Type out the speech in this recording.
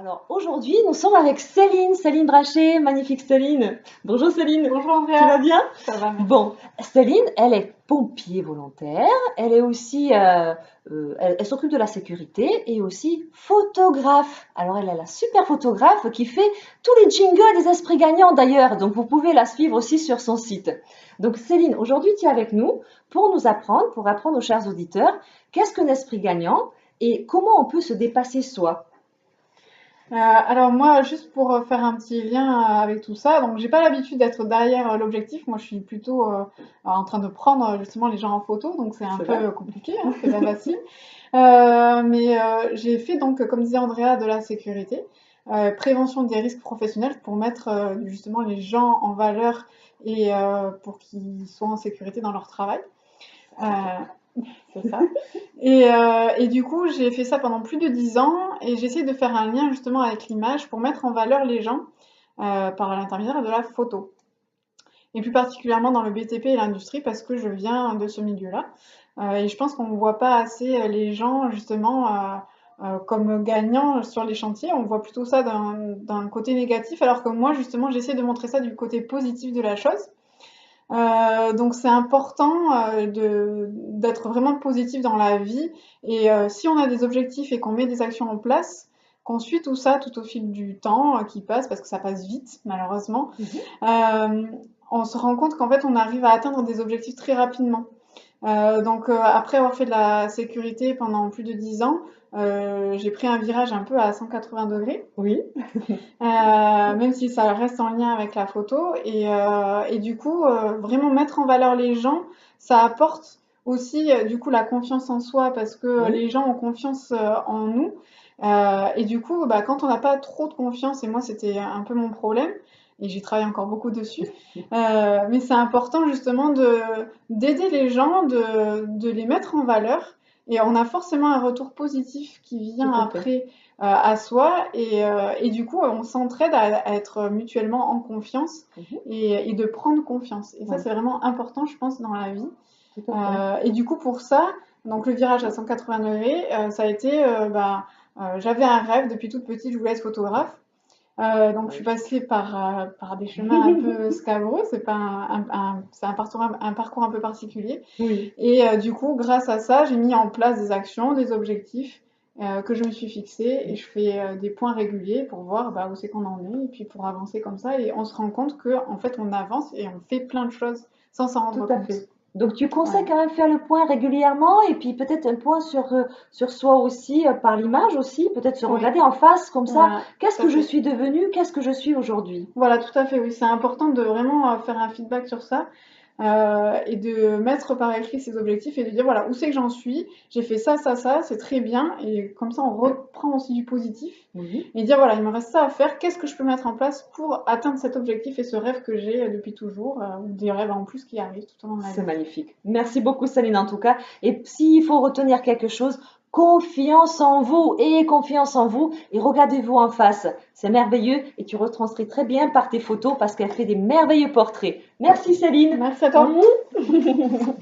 Alors aujourd'hui, nous sommes avec Céline Brachet, magnifique Céline. Bonjour Céline. Bonjour Tu Andrea. vas bien? Ça va, merci. Bon, Céline, elle est pompier volontaire, elle est aussi, elle s'occupe de la sécurité et aussi photographe. Alors elle est la super photographe qui fait tous les jingles des esprits gagnants d'ailleurs, donc vous pouvez la suivre aussi sur son site. Donc Céline, aujourd'hui tu es avec nous pour nous apprendre, pour apprendre aux chers auditeurs, qu'est-ce qu'un esprit gagnant et comment on peut se dépasser soi. Alors moi, juste pour faire un petit lien avec tout ça, donc j'ai pas l'habitude d'être derrière l'objectif. Moi, je suis plutôt en train de prendre justement les gens en photo, donc c'est un C'est vrai? peu compliqué, hein, c'est pas facile. Mais j'ai fait donc, comme disait Andrea, de la sécurité, prévention des risques professionnels pour mettre justement les gens en valeur et pour qu'ils soient en sécurité dans leur travail. Euh, c'est ça. Et du coup, j'ai fait ça pendant plus de 10 ans et j'essaie de faire un lien justement avec l'image pour mettre en valeur les gens par l'intermédiaire de la photo. Et plus particulièrement dans le BTP et l'industrie parce que je viens de ce milieu-là. Et je pense qu'on ne voit pas assez les gens justement comme gagnants sur les chantiers. On voit plutôt ça d'un côté négatif alors que moi justement j'essaie de montrer ça du côté positif de la chose. Donc c'est important d'être vraiment positif dans la vie et si on a des objectifs et qu'on met des actions en place, qu'on suit tout ça tout au fil du temps qui passe, parce que ça passe vite malheureusement, Mhm. euh, on se rend compte qu'en fait on arrive à atteindre des objectifs très rapidement. Après avoir fait de la sécurité pendant plus de 10 ans, j'ai pris un virage un peu à 180 degrés. Oui. Même si ça reste en lien avec la photo. Et du coup, vraiment mettre en valeur les gens, ça apporte aussi du coup la confiance en soi parce que Oui. les gens ont confiance en nous. Et du coup, bah, quand on n'a pas trop de confiance, et moi c'était un peu mon problème, et j'ai travaillé encore beaucoup dessus, mais c'est important justement d'aider les gens, de les mettre en valeur. Et on a forcément un retour positif qui Tout vient à fait. après à soi et du coup on s'entraide à être mutuellement en confiance Mhm. et de prendre confiance. Et ça Oui, c'est vraiment important je pense dans la vie. tout à fait. Et du coup pour ça, donc le virage à 180 degrés, ça a été, j'avais un rêve depuis toute petite, je voulais être photographe. Donc je suis Magnifique. passée par des chemins un peu scabreux, c'est pas c'est un parcours un peu particulier. Oui. Et du coup, grâce à ça, j'ai mis en place des actions, des objectifs que je me suis fixés et je fais des points réguliers pour voir bah, où c'est qu'on en est et puis pour avancer comme ça. Et on se rend compte que en fait, on avance et on fait plein de choses sans s'en Tout rendre à compte. fait. Donc tu conseilles Voilà. quand même faire le point régulièrement et puis peut-être un point sur soi aussi, par l'image aussi, peut-être se Oui, regarder en face comme ça. voilà, Qu'est-ce tout à que je fait. suis devenue? Qu'est-ce que je suis aujourd'hui? Voilà, tout à fait, oui. C'est important de vraiment faire un feedback sur ça et de mettre par écrit ses objectifs et de dire voilà où c'est que j'en suis, j'ai fait ça, ça, ça, c'est très bien. Et comme ça, on reprend aussi du positif Oui, et dire voilà, il me reste ça à faire, qu'est-ce que je peux mettre en place pour atteindre cet objectif et ce rêve que j'ai depuis toujours, ou des rêves en plus qui arrivent tout au long de la c'est vie. magnifique. Merci beaucoup, Céline, en tout cas. Et s'il faut retenir quelque chose, confiance en vous, ayez confiance en vous et regardez-vous en face. C'est merveilleux et tu retranscris très bien par tes photos parce qu'elle fait des merveilleux portraits. Merci, Céline. Merci à toi. Mhm.